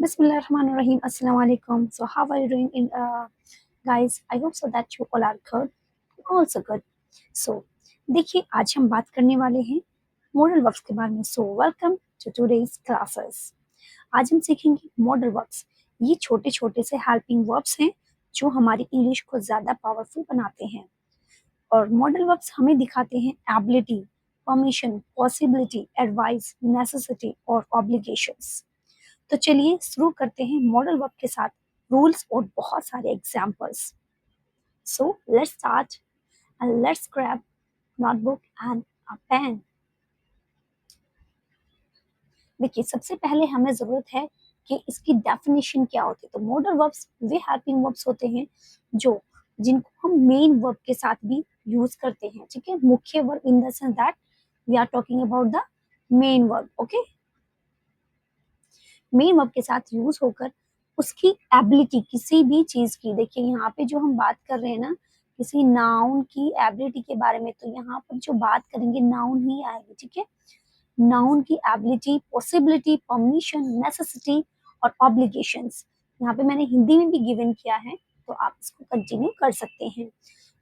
Bismillahirrahmanirrahim. Assalamu alaikum. So how are you doing guys? I hope so that you all are good. Also good. So देखिए आज हम बात करने वाले हैं मॉडल वर्ब्स के बारे में. So welcome to today's classes. आज हम सीखेंगे मॉडल वर्ब्स. ये छोटे छोटे से हेल्पिंग वर्ब्स हैं जो हमारी इंग्लिश को ज़्यादा पावरफुल बनाते हैं. और मॉडल वर्ब्स हमें दिखाते हैं ability, permission, possibility, advice, necessity और ऑब्लिगेशंस. तो चलिए शुरू करते हैं मॉडल वर्ब के साथ रूल्स और बहुत सारे examples. So let's start and let's grab notebook and a pen. देखिए सबसे पहले हमें जरूरत है कि इसकी डेफिनेशन क्या होती है. तो मॉडल वर्ब्स वे हेल्पिंग वर्ब्स होते हैं जो जिनको हम मेन वर्ब के साथ भी यूज करते हैं. ठीक है, मुख्य verb in the sense that we are talking about the main verb. Okay, main verb के साथ यूज होकर उसकी एबिलिटी किसी भी चीज की. देखिए यहाँ पे जो हम बात कर रहे हैं ना किसी नाउन की एबिलिटी के बारे में, तो यहाँ पर जो बात करेंगे नाउन ही आएगी. ठीक है, नाउन की एबिलिटी, पॉसिबिलिटी, परमिशन, नेसेसिटी और ऑब्लिगेशंस. यहाँ पे मैंने हिंदी में भी गिवन किया है तो आप इसको कंटिन्यू कर सकते हैं.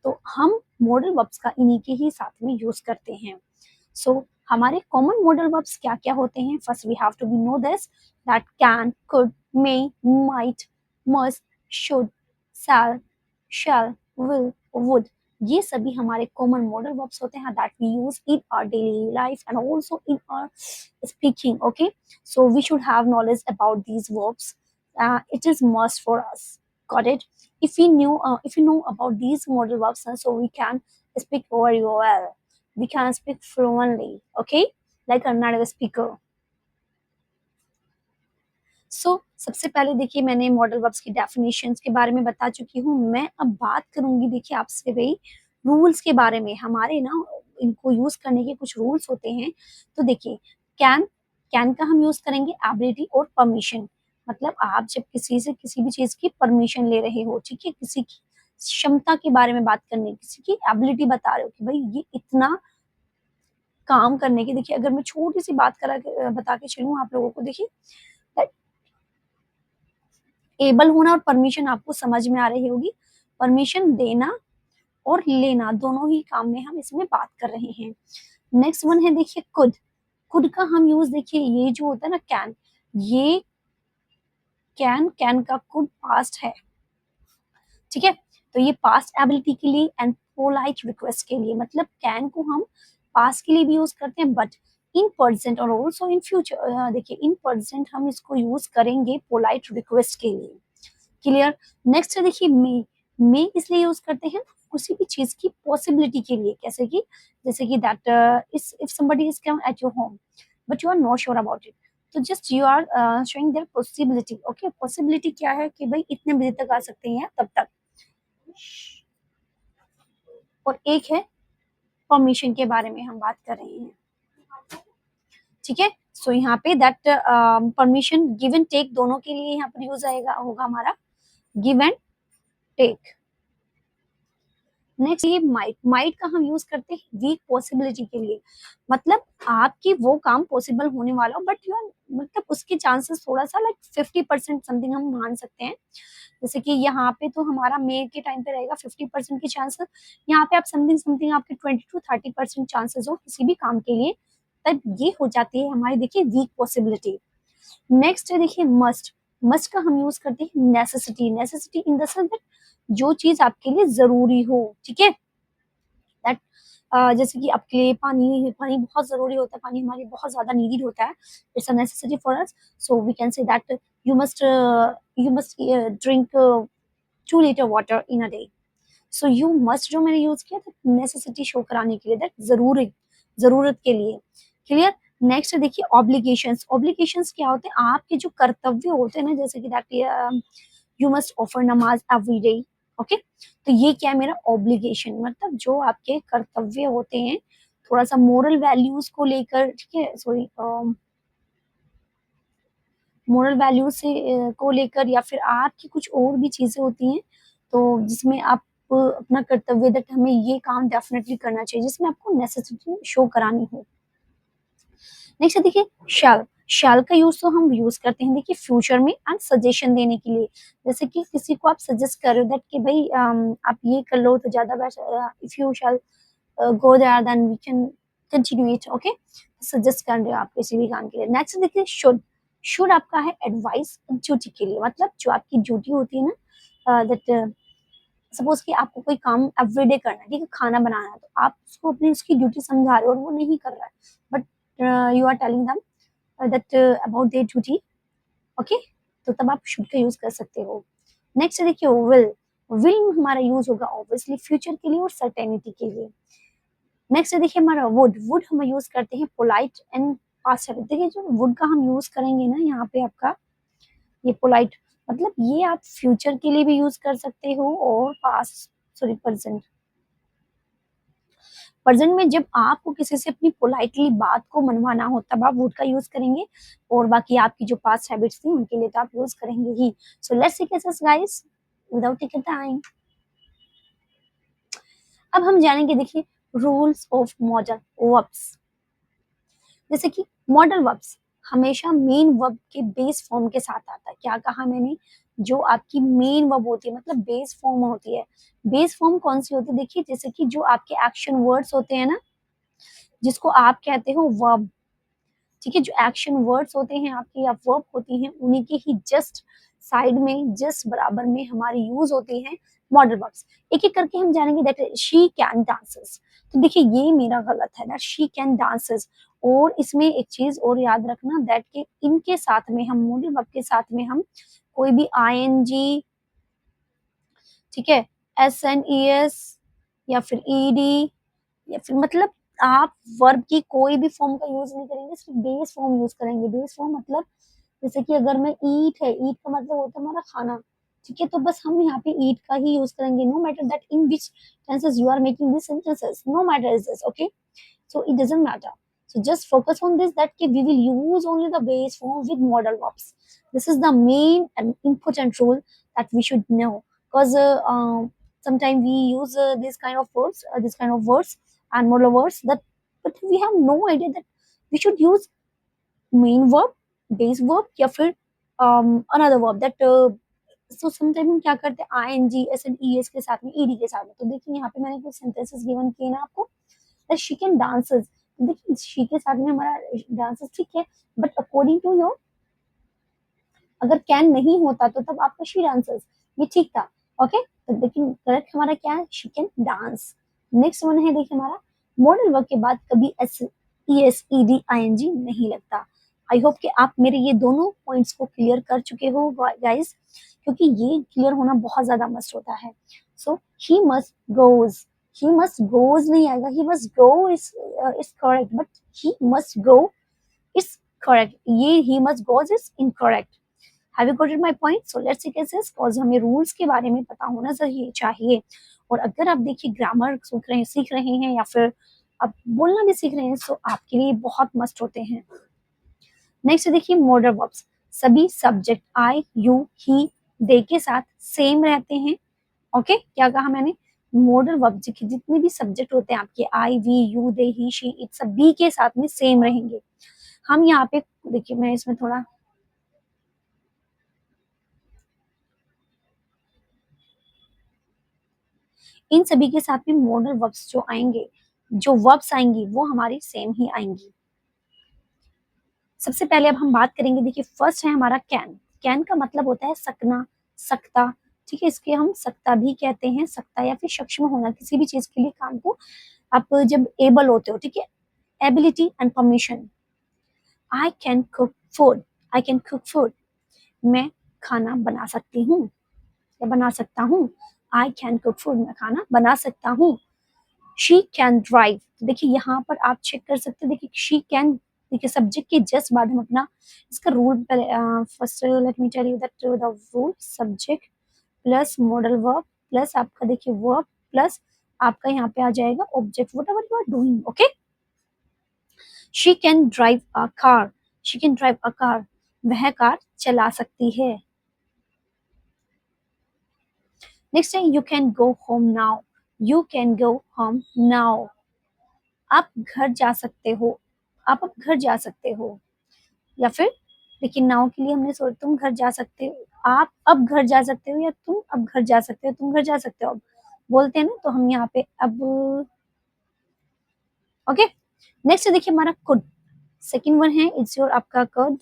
तो हम मॉडल वर्ब्स का इन्हीं के ही साथ में यूज करते हैं. सो हमारे कॉमन मॉडल वर्ब्स क्या क्या होते हैं. First we have to be know this that can, could, may, might, must, should, shall, will, would. ये सभी हमारे कॉमन मॉडल वर्ब्स होते हैं that we use in our daily life and also in our speaking. Okay, so we should have knowledge about these verbs. It is must for us. Got it? If you know about these modal verbs, so we can speak very well. We can speak fluently. Okay, like another speaker. सबसे पहले देखिए मैंने modal verbs की definitions के बारे में बता चुकी हूँ. मैं अब बात करूंगी देखिए आपसे भाई रूल्स के बारे में. हमारे ना इनको यूज करने के कुछ रूल्स होते हैं. तो देखिए कैन का हम यूज करेंगे एबिलिटी और परमिशन. मतलब आप जब किसी से किसी भी चीज की परमिशन ले रहे हो, ठीक है, किसी की क्षमता के बारे में बात करने, किसी की एबिलिटी बता रहे हो कि भाई ये इतना काम करने की. देखिए अगर मैं छोटी सी बात बता के चलूँ आप लोगों को, देखिए एबल होना और परमिशन आपको समझ में आ रही होगी. परमिशन देना और लेना दोनों ही काम में हम इसमें बात कर रहे हैं. नेक्स्ट वन है देखिए कुड का हम यूज, देखिए ये जो होता है ना कैन, ये कैन का कुड पास्ट है. ठीक है, तो ये पास्ट एबिलिटी के लिए एंड पोलाइट रिक्वेस्ट के लिए. मतलब कैन को हम पास्ट के लिए भी यूज करते हैं बट इन प्रेजेंट और ऑल्सो इन फ्यूचर. देखिए इन प्रेजेंट हम इसको यूज करेंगे पोलाइट रिक्वेस्ट के लिए. क्लियर. नेक्स्ट है देखिए मे इसलिए यूज करते हैं किसी भी चीज की पॉसिबिलिटी के लिए. जैसे कि that if somebody is come at your home but you are not sure about it, तो just you are showing their possibility. Okay, possibility क्या है कि भाई इतने बजे तक आ सकते हैं तब तक. और एक है परमिशन के बारे में हम बात कर रहे हैं. ठीक है, सो यहाँ पे that permission give and take दोनों के लिए यहाँ पर यूज आएगा होगा हमारा गिव एंड टेक. नेक्स्ट ये माइट का हम यूज करते हैं वीक पॉसिबिलिटी के लिए. मतलब आपकी वो काम पॉसिबल होने वाला हो बट यू आर, मतलब उसके चांसेस थोड़ा सा लाइक 50% समथिंग हम मान सकते हैं. जैसे कि यहाँ पे तो हमारा मे के टाइम पे रहेगा 50% के चांसेस. यहाँ पे आप समथिंग आपके 20 to 30% चांसेस हो किसी भी काम के लिए, तब ये हो जाती है हमारी देखिए वीक पॉसिबिलिटी. नेक्स्ट है देखिए मस्ट का हम यूज करते हैं necessity in the sense that जो चीज आपके लिए जरूरी हो. ठीक है, दैट जैसे कि आपके लिए पानी पानी बहुत जरूरी होता है, पानी हमारे बहुत ज्यादा नीडेड होता है. It's a necessity for us. So we can say that you must drink 2 litre water in a day. So you must जो मैंने यूज किया था नेसेसिटी शो कराने के लिए, दैट जरूरत के लिए. क्लियर. नेक्स्ट देखिए ऑब्लिगेशंस क्या होते हैं. आपके जो कर्तव्य होते हैं ना, जैसे कि दैट यू मस्ट ऑफर नमाज एवरी डे. ओके, तो ये क्या है मेरा ऑब्लिगेशन. मतलब जो आपके कर्तव्य होते हैं थोड़ा सा मोरल वैल्यूज को लेकर. ठीक है, सॉरी, मोरल वैल्यूज से को लेकर या फिर आपकी कुछ और भी चीजें होती हैं तो जिसमें आप अपना कर्तव्य दैट हमें ये काम डेफिनेटली करना चाहिए, जिसमें आपको नेसेसिटी शो करानी हो. नेक्स्ट देखिए शैल शैल का यूज तो हम यूज करते हैं देखिए फ्यूचर में एंड सजेशन देने के लिए। जैसे कि किसी को आप सजेस्ट कर रहे हो दैट कि भाई आप ये कर लो तो ज्यादा best, if you shall go there then we can continue it, okay. Suggest कर रहे हो आप किसी भी काम के लिए। नेक्स्ट देखिए शुड। शुड आपका है एडवाइस ड्यूटी के लिए, मतलब जो आपकी ड्यूटी होती है ना, दैट सपोज कि आपको कोई काम एवरीडे करना है, ठीक है, खाना बनाना है, तो आप उसको अपनी उसकी ड्यूटी समझा रहे हो और वो नहीं कर रहा है, but you are telling them that about their duty, okay. तो तब आप शुड का यूज कर सकते हो। नेक्स्ट देखिए विल। विल हमारा यूज होगा ऑब्वियसली फ्यूचर के लिए और सर्टेनिटी के लिए। नेक्स्ट देखिए हमारा वुड। वुड हम यूज करते हैं पोलाइट एंड पास्ट। देखिए जो वुड का हम यूज करेंगे ना यहाँ पे आपका ये पोलाइट, मतलब ये आप फ्यूचर के लिए भी यूज कर सकते हो और पास्ट, सॉरी प्रेजेंट। प्रेजेंट में जब आपको किसी से अपनी पोलाइटली बात को मनवाना हो तब आप वुड का यूज करेंगे, और बाकी आपकी जो पास्ट हैबिट्स थी उनके लिए तो आप यूज करेंगे ही। So let's see cases guys without taking time. अब हम जानेंगे देखिए रूल्स ऑफ मॉडल वर्ब्स। जैसे कि मॉडल वर्ब्स हमेशा मेन वर्ब के बेस फॉर्म के साथ आता है। क्या कहा मैंने, जो आपकी मेन वर्ब होती है मतलब बेस फॉर्म होती है। बेस फॉर्म कौन सी होती है, देखिए जैसे कि जो आपके एक्शन वर्ड्स होते हैं ना, जिसको आप कहते हो वर्ब, ठीक है, जो एक्शन वर्ड्स होते हैं आपकी या वर्ब होती हैं उन्हीं के ही जस्ट साइड में, जस्ट बराबर में हमारी यूज होती है मॉडल वर्ब्स। एक एक करके हम जानेंगे। दैट शी कैन डांसेस, तो देखिए ये मेरा गलत है ना, शी कैन डांसेस। और इसमें एक चीज और याद रखना दैट के इनके साथ में हम मॉडल वर्ब के साथ में हम कोई भी आईएनजी, ठीक है, एस या फिर ईडी या फिर मतलब आप वर्ब की कोई भी फॉर्म का यूज नहीं करेंगे, सिर्फ बेस फॉर्म यूज करेंगे। बेस फॉर्म मतलब जैसे कि अगर मैं ईट है, ईट का मतलब होता है हमारा खाना, ठीक है, तो बस हम यहाँ पे ईट का ही यूज करेंगे, no matter that in which tenses you are making this sentences, no matter is this, okay. So it doesn't matter. So just focus on this that we will use only the base form with modal verbs. This is the main and important rule that we should know because sometimes we use this kind of words and modal words that, but we have no idea that we should use main verb, base verb या फिर another verb that so sometimes हम क्या करते हैं ing, s and es के साथ में ed के साथ में। तो देखिए यहाँ पे मैंने कुछ sentences given किए ना आपको, that she can dances। देखिए she के साथ में हमारा dances ठीक है, but according to your अगर can नहीं होता तो तब आपका she dances, ये ठीक था, ओके। तो देखिए करेक्ट हमारा क्या है, she can dance। Next one है देखिए हमारा मॉडल वर्ब के बाद कभी S E S E D I N G नहीं लगता। आई होप कि आप मेरे ये दोनों पॉइंट्स को क्लियर कर चुके हो गाइस, क्योंकि ये क्लियर होना बहुत ज्यादा मस्ट होता है। So he must goes, he must goes नहीं आएगा, he must go is correct, but he must go is correct, ये he must goes is incorrect। Have you got my point? So let's see cases cause हमें rules के बारे में पता होना चाहिए। और अगर आप देखिए ग्रामर सीख रहे हैं या फिर आप बोलना भी सीख रहे हैं तो आपके लिए बहुत मस्ट होते हैं। नेक्स्ट देखिए मॉडल वर्ब्स सभी सब्जेक्ट आई यू ही दे के साथ सेम रहते हैं, ओके। क्या कहा मैंने, मॉडल वर्ब जितने भी सब्जेक्ट होते हैं आपके I we you they he she it सभी के साथ में सेम रहेंगे। हम यहाँ पे देखिए मैं इसमें थोड़ा इन सभी के साथ में मॉडल वर्ब्स जो आएंगे, जो वर्ब्स आएंगी वो हमारी सेम ही आएंगी। सबसे पहले अब हम बात करेंगे, देखिए फर्स्ट है हमारा कैन। कैन का मतलब होता है सकना, सकता, ठीक है, इसके हम सकता भी कहते हैं, सकता या फिर सक्षम होना किसी भी चीज के लिए काम को आप जब एबल होते हो, ठीक है, ability and permission. I can cook food, I can cook food, मैं खाना बना सकती हूँ या बना सकता हूँ। आई कैन कुक फूड, मैं खाना बना सकता हूँ। शी कैन ड्राइव, देखिए यहाँ पर आप चेक कर सकते हैं, देखिए शी कैन, देखिए सब्जेक्ट के जस्ट बाद हम अपना इसका rule first let me tell you that the rule subject plus modal verb plus आपका देखिए वर्ब प्लस आपका यहाँ पे आ जाएगा object whatever you are doing, okay. She can drive a car, she can drive a car, वह car चला सकती है। नेक्स्ट है you can go home now, you can go home now, आप घर जा सकते हो, आप अब घर जा सकते हो। या फिर देखिए नाउ के लिए हमने सोचा तुम घर जा सकते हो, आप अब घर जा सकते हो, या तुम अब घर जा सकते हो, तुम घर जा सकते हो अब बोलते हैं ना, तो हम यहाँ पे अब। ओके, नेक्स्ट देखिए हमारा कुड। सेकंड वन है इट्स योर, आपका कुड।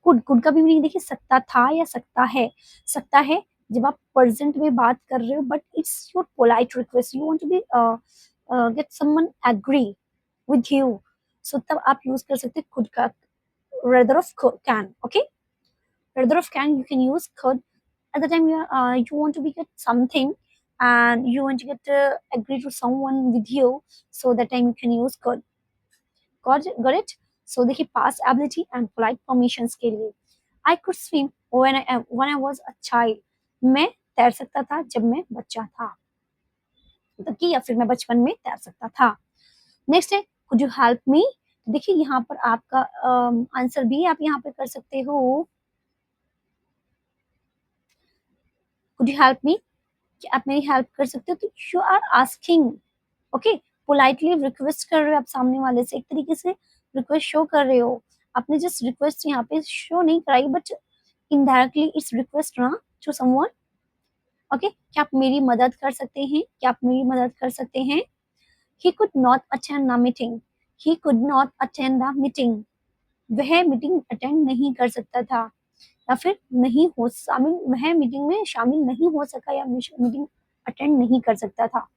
कुड, कुड का भी मीनिंग देखिए सकता था या सकता है। सकता है जब आप प्रेजेंट में बात कर रहे हो, but it's your polite request, you want to be get someone agree with you, so तब आप यूज कर सकते हैं कुड का, rather of can. Okay, rather of can you can use could at the time you want to be get something, and you want to get agree to someone with you, so that time you can use could. got it? So देखिए past ability and polite permissions के लिए I could swim when I was a child. मैं तैर सकता था जब मैं बच्चा था, मतलब कि या फिर मैं बचपन में तैर सकता था। नेक्स्ट है could you help me। देखिए यहाँ पर आपका आंसर भी आप यहाँ पे कर सकते हो, could you help me, कि आप मेरी हेल्प कर सकते हो, तो you are asking. Okay, politely request कर रहे हो आप सामने वाले से, एक तरीके से रिक्वेस्ट शो कर रहे हो। आपने जस्ट रिक्वेस्ट यहाँ पे शो नहीं कराई, बट इनडायरेक्टली इट्स रिक्वेस्ट ना टू समवन। ओके, क्या आप मेरी मदद कर सकते हैं, क्या आप मेरी मदद कर सकते हैं। He could not attend the meeting, he could not attend the meeting, वह मीटिंग अटेंड नहीं कर सकता था, या फिर नहीं हो शामिल, वह मीटिंग में शामिल नहीं हो सका, या मीटिंग अटेंड नहीं कर सकता था।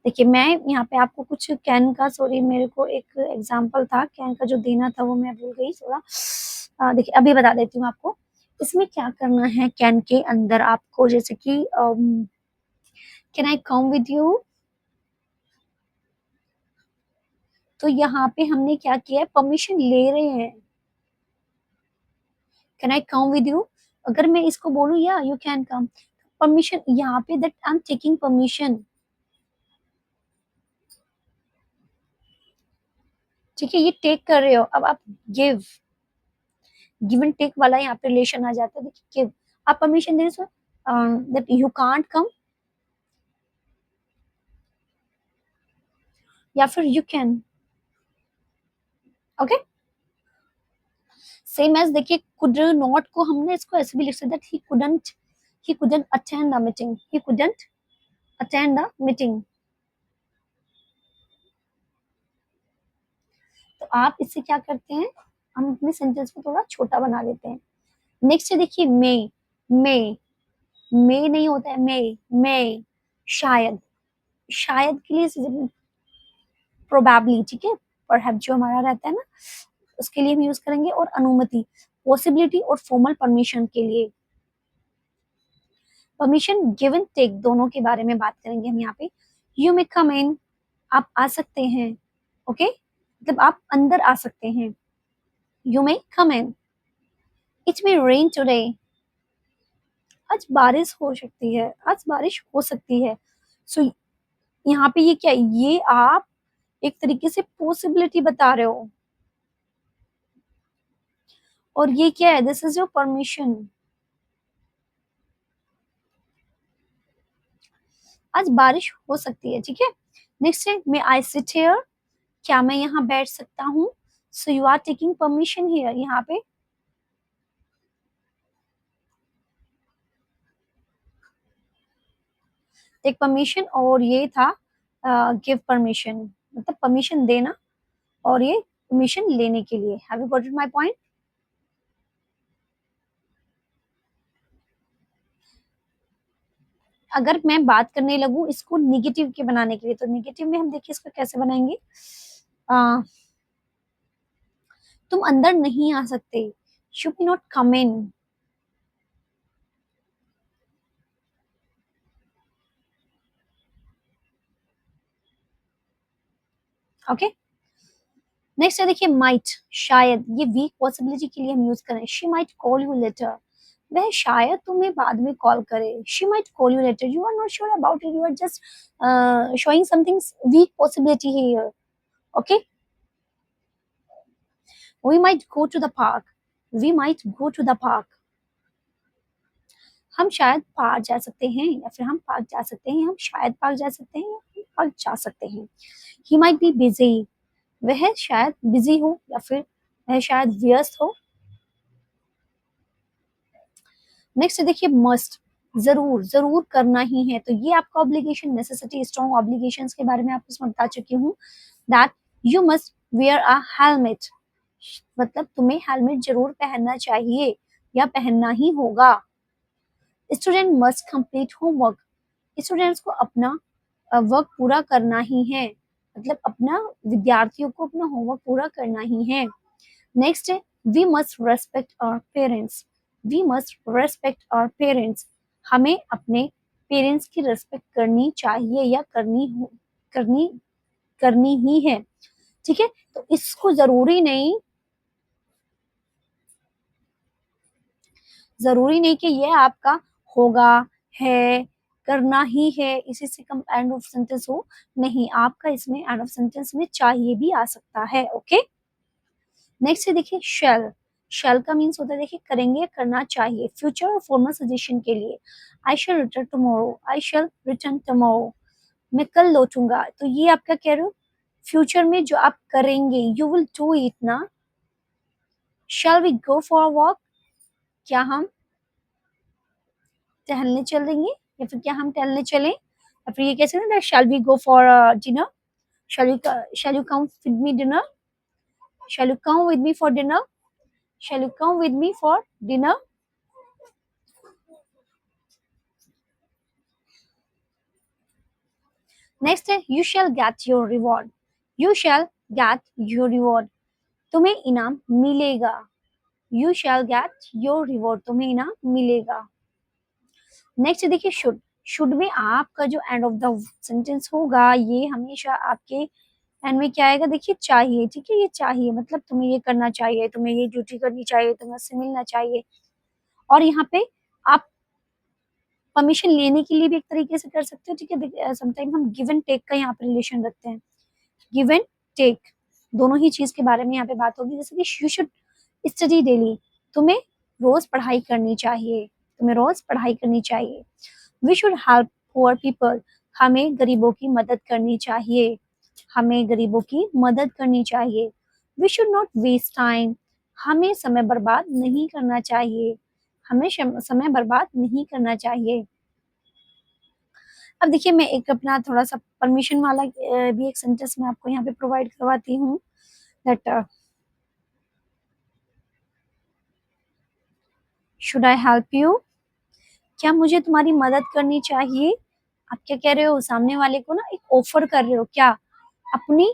देखिए मैं यहाँ पे आपको कुछ कैन का, सॉरी मेरे को एक एग्जांपल था कैन का जो देना था वो मैं भूल गई थोड़ा। देखिए अभी बता देती हूँ आपको इसमें क्या करना है। कैन के अंदर आपको जैसे कि can I come with you, तो यहाँ पे हमने क्या किया है, परमिशन ले रहे हैं। Can I come with you, अगर मैं इसको बोलूँ या यू कैन कम, परमिशन यहाँ पे that I am taking permission. ठीक है, ये टेक कर रहे हो, अब आप गिव, गिव एंड टेक वाला यहाँ पे रिलेशन आ जाता है। देखिए गिव, आप परमिशन दे रहे हो दैट यू कांट कम, या फिर you can. Okay, same as देखिए कुड नॉट को हमने इसको ऐसे भी लिख सकते that he couldn't attend the meeting, he couldn't attend the meeting. तो आप इससे क्या करते हैं, हम अपने सेंटेंस को थोड़ा छोटा बना देते हैं। नेक्स्ट है देखिए मे मे नहीं होता है, मे शायद, शायद के लिए प्रोबेबली, ठीक है, परहैप जो हमारा रहता है ना उसके लिए हम यूज करेंगे, और अनुमति, पॉसिबिलिटी और फॉर्मल परमिशन के लिए। परमिशन गिव एंड टेक दोनों के बारे में बात करेंगे हम यहाँ पे। यू मे कम इन, आप आ सकते हैं। ओके, मतलब आप अंदर आ सकते हैं। You may come in, it may rain today, आज बारिश हो सकती है, आज बारिश हो सकती है। सो यहाँ पे ये क्या है, ये आप एक तरीके से पॉसिबिलिटी बता रहे हो, और ये क्या है, दिस इज योर परमिशन। आज बारिश हो सकती है, ठीक है। नेक्स्ट है मे आई सिट हियर, क्या मैं यहाँ बैठ सकता हूँ। So you are taking permission here, यहाँ पे टेक परमिशन, और ये था गिव परमिशन, मतलब परमिशन देना, और ये परमिशन लेने के लिए। Have you got it my point. अगर मैं बात करने लगूं इसको निगेटिव के बनाने के लिए, तो निगेटिव में हम देखिए इसको कैसे बनाएंगे। आ, तुम अंदर नहीं आ सकते, you can not come in. Okay, next है देखिए माइट, शायद, ये वीक पॉसिबिलिटी के लिए हम यूज करें। She might call you later, वह शायद तुम्हें बाद में कॉल करे। She might call you later, you are not sure about it, you are just showing something weak possibility here. Okay, we might go to the park, we might go to the park, हम शायद park जा सकते हैं, या फिर हम park जा सकते हैं, हम शायद पार्क जा सकते हैं, या हम पार्क जा सकते हैं। ही माइट बी बिजी, वह शायद बिजी हो या फिर वह शायद व्यस्त हो। नेक्स्ट देखिए मस्ट, जरूर जरूर करना ही है, तो ये आपका ऑब्लिगेशन, नेसेसिटी, स्ट्रॉन्ग ऑब्लिगेशंस के बारे में आपको इसमें बता चुकी हूँ। That you must where a helmet, मतलब तुम्हें हेलमेट जरूर पहनना चाहिए या पहनना ही होगा। Student must complete homework, students को अपना वर्क पूरा करना ही है, मतलब अपना विद्यार्थियों को अपना होमवर्क पूरा करना ही है। नेक्स्ट है we must respect our parents, we must respect our parents, हमें अपने पेरेंट्स की रेस्पेक्ट करनी चाहिए या करनी करनी ही है। ठीक है, तो इसको जरूरी नहीं कि ये आपका होगा, है, करना ही है, इसी से कम एंड ऑफ सेंटेंस हो। नहीं, आपका इसमें एंड ऑफ सेंटेंस में चाहिए भी आ सकता है। ओके, नेक्स्ट है देखिए शेल, शेल का मीन्स होता है देखिए करेंगे, करना चाहिए। फ्यूचर और फॉर्मल सजेशन के लिए आई शैल रिटर्न टुमारो, आई शैल रिटर्न टुमारो, मैं कल लौटूंगा, तो ये आपका कह रहे हो फ्यूचर में जो आप करेंगे, यू विल डू इट ना। Shall we go for a walk, क्या हम टहलने चलेंगे, या फिर क्या हम टहलने चलें, या फिर ये कैसे ना shall we go for dinner, shall you come with me dinner, shall you come with me for dinner, shall you come with me for dinner। Next है you shall get your reward, you shall get your reward, तुम्हें इनाम मिलेगा। You shall get your reward, तुम्हें इनाम मिलेगा। Next देखिए should, should में आपका जो एंड ऑफ द सेंटेंस होगा ये हमेशा आपके एंड में क्या आएगा, देखिए चाहिए। ठीक है, ये चाहिए मतलब तुम्हें ये करना चाहिए, तुम्हें ये ड्यूटी करनी चाहिए, तुम्हें उससे मिलना चाहिए। और यहाँ पे आप परमिशन लेने के लिए भी एक तरीके से कर सकते हो। ठीक है, समटाइम हम गिव एंड टेक का यहाँ पे रिलेशन रखते हैं, गिव एंड टेक, दोनों ही चीज के बारे में यहाँ पे बात होगी। जैसे कि यू शुड स्टडी डेली, तुम्हें रोज पढ़ाई करनी चाहिए, तुम्हें रोज पढ़ाई करनी चाहिए। We should help poor people, हमें गरीबों की मदद करनी चाहिए, हमें गरीबों की मदद करनी चाहिए। We should not waste time, हमें समय बर्बाद नहीं करना चाहिए, हमें समय बर्बाद नहीं करना चाहिए। अब देखिए मैं एक अपना थोड़ा सा परमिशन वाला भी एक सेंटेंस मैं आपको यहाँ पे प्रोवाइड करवाती हूँ। That should I help you, क्या मुझे तुम्हारी मदद करनी चाहिए। आप क्या कह रहे हो, सामने वाले को ना एक ऑफर कर रहे हो, क्या अपनी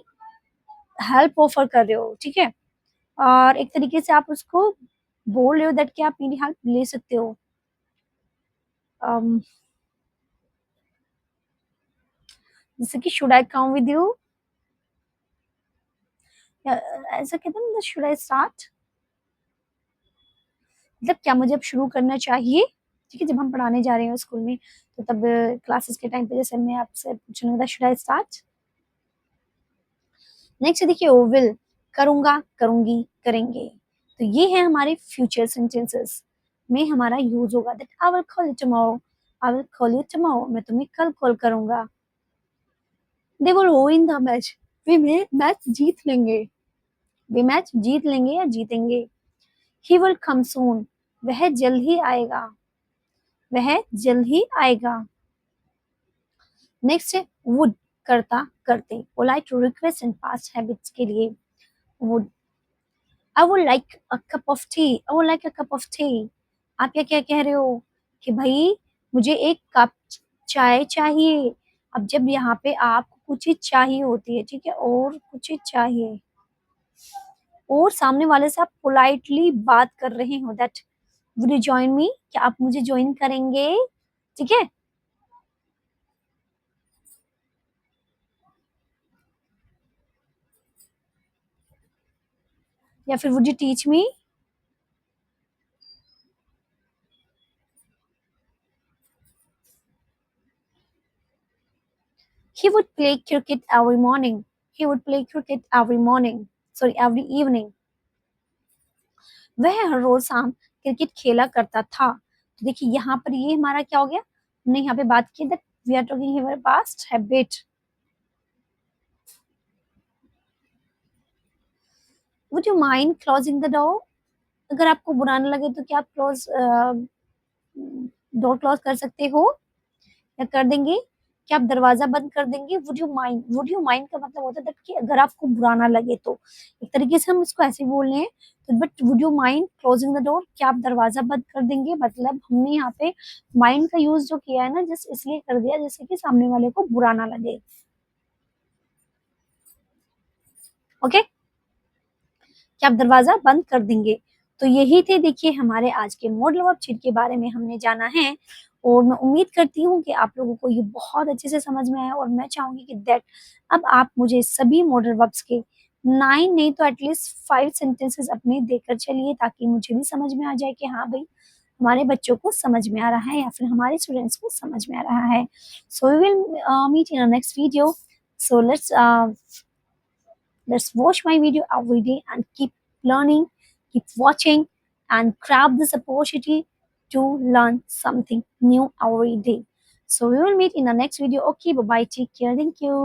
हेल्प ऑफर कर रहे हो। ठीक है, और एक तरीके से आप उसको बोल रहे हो दैट कि आप मेरी हेल्प ले सकते हो। um, जैसे कि should I come with you, ऐसा कहते हैं ना, शुड आई स्टार्ट, मतलब क्या मुझे अब शुरू करना चाहिए। ठीक है, जब हम पढ़ाने जा रहे हैं स्कूल में तो तब क्लासेस के टाइम पे जैसे मैं आपसे पूछूंगा शुड आई स्टार्ट। नेक्स्ट देखिए ओ विल, करूंगा, करूंगी, करेंगे, तो ये है हमारे फ्यूचर सेंटेंसेस में हमारा यूज होगा। That I will call you tomorrow, I will call you tomorrow, मैं तुम्हें कल कॉल करूंगा। They will win the match, वे मैच जीत लेंगे, वे मैच जीत लेंगे या जीतेंगे। ही विल कम सून, वह जल्द ही आएगा, वह जल्द ही आएगा। नेक्स्ट है वुड, करता, करते, polite request and past habits के लिए would. I would like a cup of T, I would like a cup of T, आप क्या क्या कह रहे हो कि भाई मुझे एक कप चाय चाहिए। अब जब यहाँ पे आपको कुछ चीज चाहिए होती है, ठीक है, और कुछ चीज चाहिए और सामने वाले से आप पोलाइटली बात कर रहे हो, that would you join me, क्या आप मुझे ज्वाइन करेंगे। ठीक है, या फिर would you teach me. He would play cricket every morning. He would play cricket every morning. Sorry, every evening. वह हर रोज शाम क्रिकेट खेला करता था। तो देखिए यहाँ पर ये हमारा क्या हो गया, हमने यहाँ पे बात की that we are talking here past habit. Would you mind closing the door? अगर आपको बुरा ना लगे तो क्या आप डोर क्लोज कर सकते हो या कर देंगे? क्या आप दरवाजा बंद कर देंगे? वुड यू माइंड का मतलब होता है that कि अगर आपको बुरा ना लगे तो, एक तरीके से हम इसको ऐसे बोल रहे हैं। तो but would you mind closing the door, क्या आप दरवाजा बंद कर देंगे? मतलब हमने यहाँ पे माइंड का यूज जो किया है ना, जस्ट इसलिए कर दिया जैसे कि सामने वाले को बुरा ना लगे। ओके, कि आप दरवाजा बंद कर देंगे। तो यही थे देखिए हमारे आज के मॉडल वर्ब चिट के बारे में हमने जाना है। और मैं उम्मीद करती हूँ कि आप लोगों को ये बहुत अच्छे से समझ में आया, और मैं चाहूंगी कि दैट अब आप मुझे सभी मॉडल वर्ब्स के 9 नहीं तो एटलीस्ट 5 सेंटेंसेस अपने देकर चलिए, ताकि मुझे भी समझ में आ जाए कि हाँ भाई हमारे बच्चों को समझ में आ रहा है या फिर हमारे स्टूडेंट्स को समझ में आ रहा है। So we will meet in next video. So let's watch my video every day and keep learning, keep watching, and grab this opportunity to learn something new every day. So we will meet in the next video. Okay, bye bye. Take care. Thank you.